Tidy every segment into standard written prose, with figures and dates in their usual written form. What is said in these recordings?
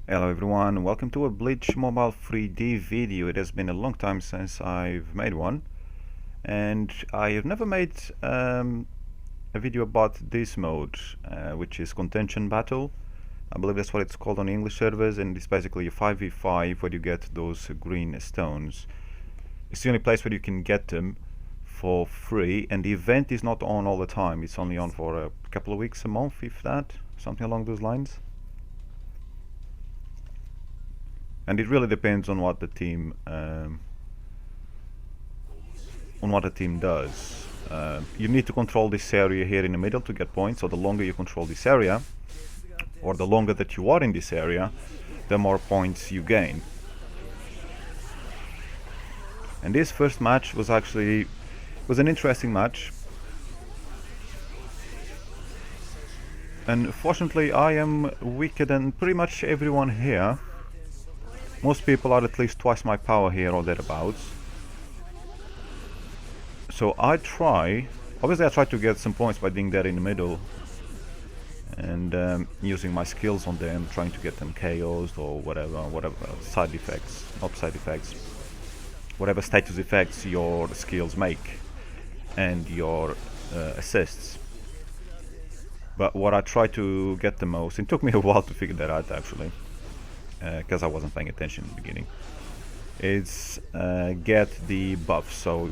Hello everyone, welcome to a Bleach mobile 3D video. It has been a long time since I've made one, and I have never made a video about this mode, which is contention battle. I believe that's what it's called on English servers, and it's basically a 5v5 where you get those green stones. It's the only place where you can get them for free, and the event is not on all the time. It's only on for a couple of weeks, a month, if that, something along those lines. And it really depends on what the team does. You need to control this area here in the middle to get points. So the longer you control this area, or the longer that you are in this area, the more points you gain. And this first match was an interesting match. And fortunately, I am weaker than pretty much everyone here. Most people are at least twice my power here or thereabouts. So obviously I try to get some points by being there in the middle and using my skills on them, trying to get them KOs or whatever side effects, not side effects, whatever status effects your skills make and your assists. But what I try to get the most, it took me a while to figure that out actually, because I wasn't paying attention in the beginning, is get the buffs. So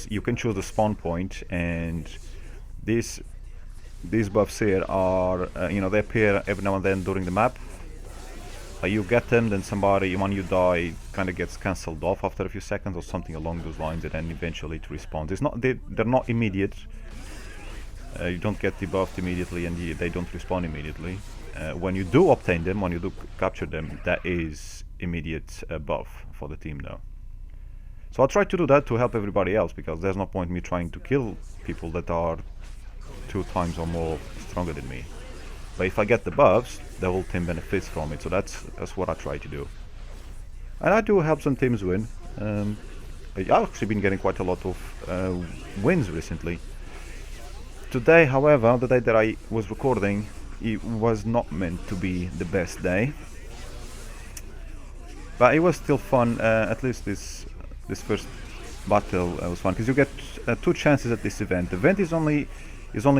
you can choose the spawn point, and these buffs here are they appear every now and then during the map. You get them, then somebody, when you die, kind of gets cancelled off after a few seconds or something along those lines, and then eventually it respawns. They're not immediate. You don't get debuffed immediately, and they don't respawn immediately. When you do obtain them, when you do capture them, that is immediate buff for the team though. So I'll try to do that to help everybody else, because there's no point me trying to kill people that are 2 times or more stronger than me. But if I get the buffs, the whole team benefits from it, so that's what I try to do. And I do help some teams win. I've actually been getting quite a lot of wins recently. Today, however, the day that I was recording, it was not meant to be the best day, but it was still fun. At least this first battle was fun, because you get 2 chances at this event. The event is only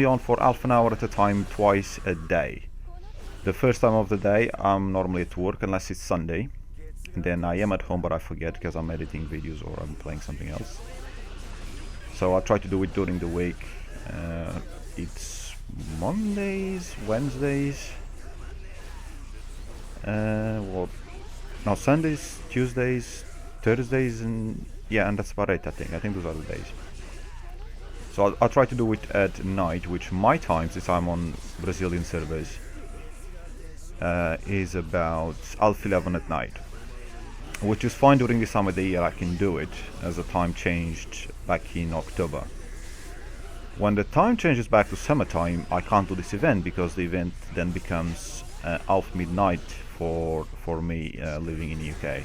on for half an hour at a time, twice a day. The first time of the day I'm normally at work, unless it's Sunday, and then I am at home but I forget because I'm editing videos or I'm playing something else. So I try to do it during the week. It's Mondays, Wednesdays, Sundays, Tuesdays, Thursdays, and that's about it. I think those are the days. So I'll try to do it at night, which my time, since I'm on Brazilian servers, is about 11 at night, which is fine during this time of the year. I can do it, as the time changed back in October. When the time changes back to summertime, I can't do this event, because the event then becomes half midnight for me living in the UK.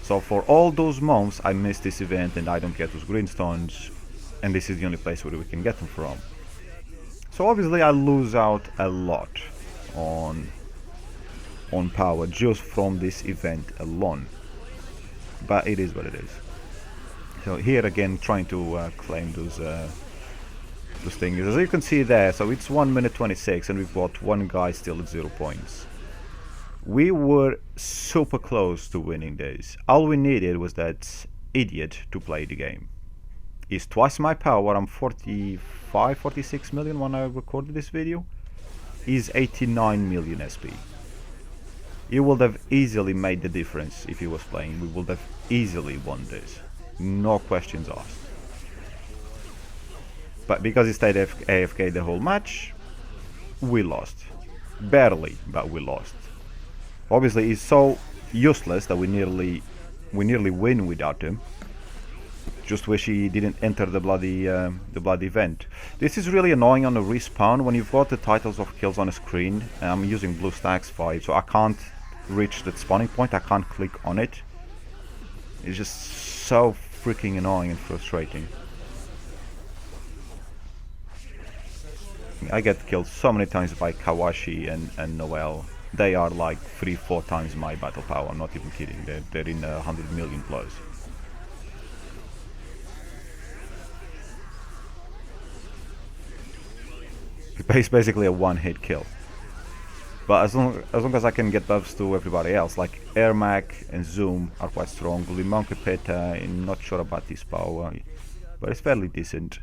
So for all those months I miss this event and I don't get those greenstones, and this is the only place where we can get them from. So obviously I lose out a lot on power just from this event alone, but it is what it is. So here again, trying to claim those things. As you can see there, so it's 1 minute 26 and we've got one guy still at 0 points. We were super close to winning this. All we needed was that idiot to play the game. He's twice my power. I'm 46 million when I recorded this video. He's 89 million SP. He would have easily made the difference if he was playing. We would have easily won this, no questions asked. But because he stayed AFK the whole match, we lost. Barely, but we lost. Obviously he's so useless that we nearly win without him. Just wish he didn't enter the bloody event. This is really annoying on the respawn when you've got the titles of kills on the screen. I'm using BlueStacks 5, so I can't reach that spawning point. I can't click on it. It's just so freaking annoying and frustrating. I get killed so many times by Kawashi and Noel. they are like 3-4 times my battle power. I'm not even kidding. They're in 100 million plus. It's basically a one-hit kill. But as long as I can get buffs to everybody else, like Airmac and Zoom are quite strong. Limão Capeta, I'm not sure about this power, but it's fairly decent.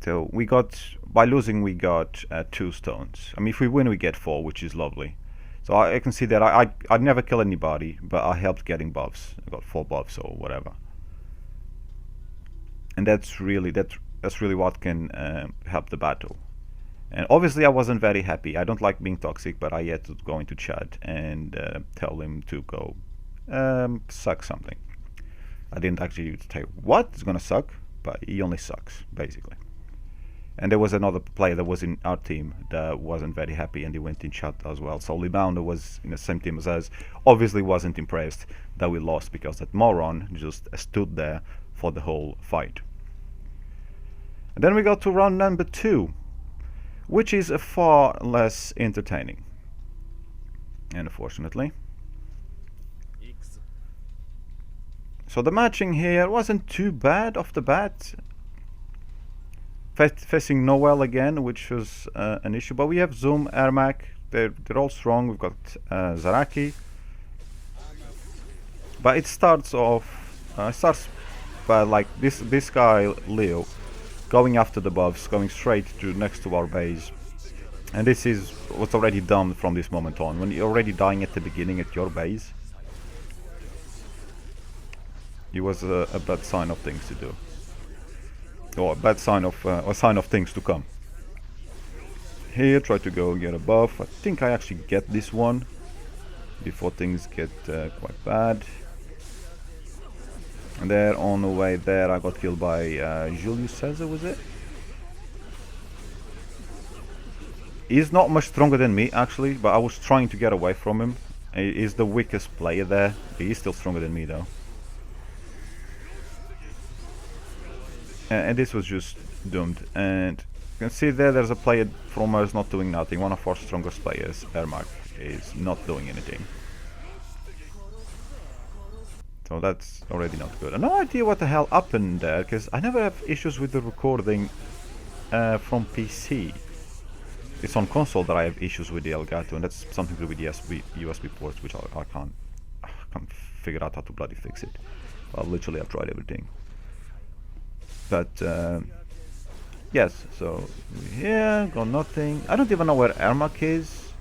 So we got, by losing we got 2 stones. I mean, if we win we get 4, which is lovely. So I can see that I never kill anybody, but I helped getting buffs. I got 4 buffs or whatever. And that's really what can help the battle. And obviously I wasn't very happy. I don't like being toxic, but I had to go into chat and tell him to go suck something. I didn't actually say what is gonna suck, but he only sucks, basically. And there was another player that was in our team that wasn't very happy, and he went in chat as well. So Libounder was in the same team as us, obviously wasn't impressed that we lost, because that moron just stood there for the whole fight. And then we got to round number 2, which is far less entertaining, unfortunately. So the matching here wasn't too bad off the bat. Facing Noel again, which was an issue, but we have Zoom, Airmac, they're all strong. We've got Zaraki, but it starts by like this guy Leo going after the buffs, going straight to next to our base, and this is what's already done from this moment on. When you're already dying at the beginning at your base, it was a bad sign of things to do. Or a bad sign of a sign of things to come. Here, try to go get a buff. I think I actually get this one before things get quite bad. And there, on the way there, I got killed by Julius Caesar, was it? He's not much stronger than me, actually, but I was trying to get away from him. He's the weakest player there. He's still stronger than me, though. And this was just doomed. And you can see there's a player from us not doing nothing. One of our strongest players, Ermac, is not doing anything. So that's already not good. I have no idea what the hell happened there, because I never have issues with the recording from PC. It's on console that I have issues with the Elgato, and that's something to do with the USB ports, which I can't figure out how to bloody fix it. Well, literally I've tried everything. But yes, so here, got nothing. I don't even know where Ermac is,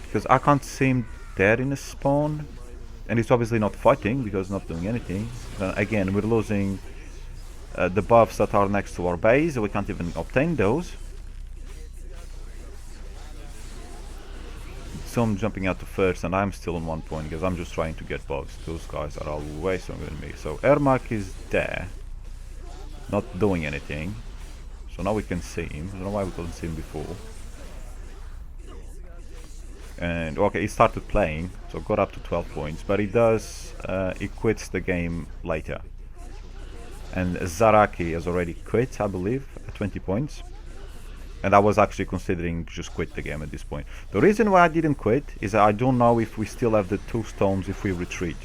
because I can't see him there in the spawn, and he's obviously not fighting because not doing anything. Again, we're losing the buffs that are next to our base. We can't even obtain those. So I'm jumping out to first, and I'm still on 1 point because I'm just trying to get buffs. Those guys are all way stronger than me. So Ermac is there, not doing anything. So now we can see him. I don't know why we couldn't see him before. And okay, he started playing, so got up to 12 points, but he does, he quits the game later. And Zaraki has already quit, I believe, at 20 points. And I was actually considering just quit the game at this point. The reason why I didn't quit is I don't know if we still have the 2 stones if we retreat.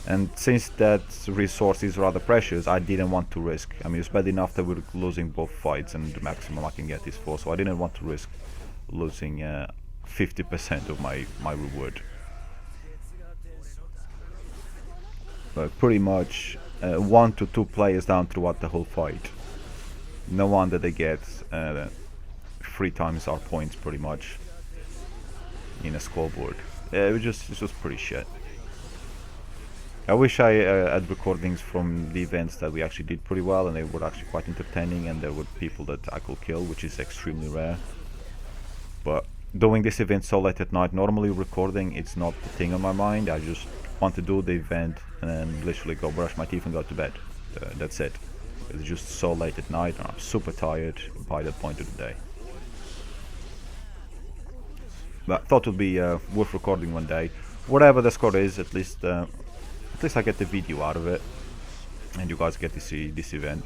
And since that resource is rather precious, I didn't want to risk. I mean, it's bad enough that we're losing both fights, and the maximum I can get is 4, so I didn't want to risk losing 50% of my reward. But pretty much 1 to 2 players down throughout the whole fight. No wonder they get 3 times our points pretty much in a scoreboard. It's just pretty shit. I wish I had recordings from the events that we actually did pretty well, and they were actually quite entertaining, and there were people that I could kill, which is extremely rare. But doing this event so late at night, normally recording, it's not the thing on my mind. I just want to do the event and then literally go brush my teeth and go to bed. That's it. It's just so late at night, and I'm super tired by that point of the day. But I thought it would be worth recording one day. Whatever the score is, at least I get the video out of it, and you guys get to see this event.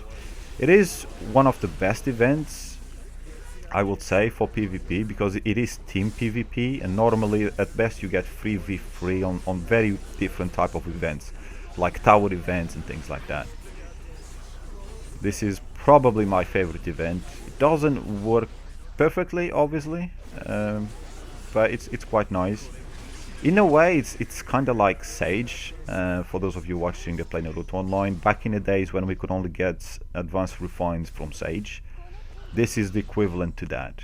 It is one of the best events, I would say, for PvP, because it is team PvP, and normally at best you get 3v3 on very different type of events, like tower events and things like that. This is probably my favorite event. It doesn't work perfectly, obviously, but it's quite nice. In a way, it's kind of like Sage, for those of you watching that play Naruto Online. Back in the days when we could only get advanced refines from Sage, this is the equivalent to that.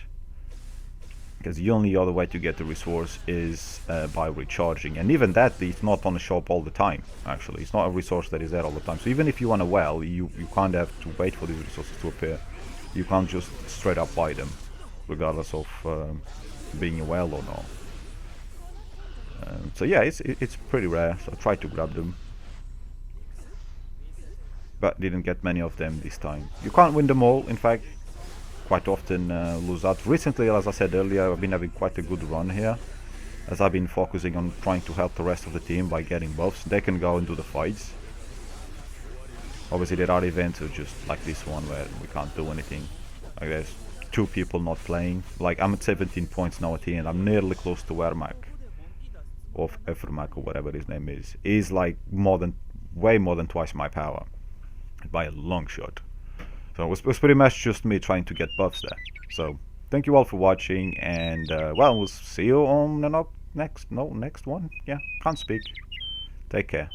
Because the only other way to get the resource is by recharging, and even that, it's not on the shop all the time. Actually, it's not a resource that is there all the time. So even if you want a well, you can't have to wait for these resources to appear. You can't just straight up buy them, regardless of being a well or not. So yeah, it's pretty rare, so I tried to grab them, but didn't get many of them this time. You can't win them all, in fact, quite often lose out. Recently, as I said earlier, I've been having quite a good run here, as I've been focusing on trying to help the rest of the team by getting buffs. They can go and do the fights. Obviously there are events just like this one where we can't do anything. Like there's 2 people not playing. Like I'm at 17 points now at the end. I'm nearly close to Ermac, or Effermac, or whatever his name is. He's like way more than twice my power, by a long shot. So it was pretty much just me trying to get buffs there. So thank you all for watching, and well, we'll see you on the next one. Yeah, can't speak. Take care.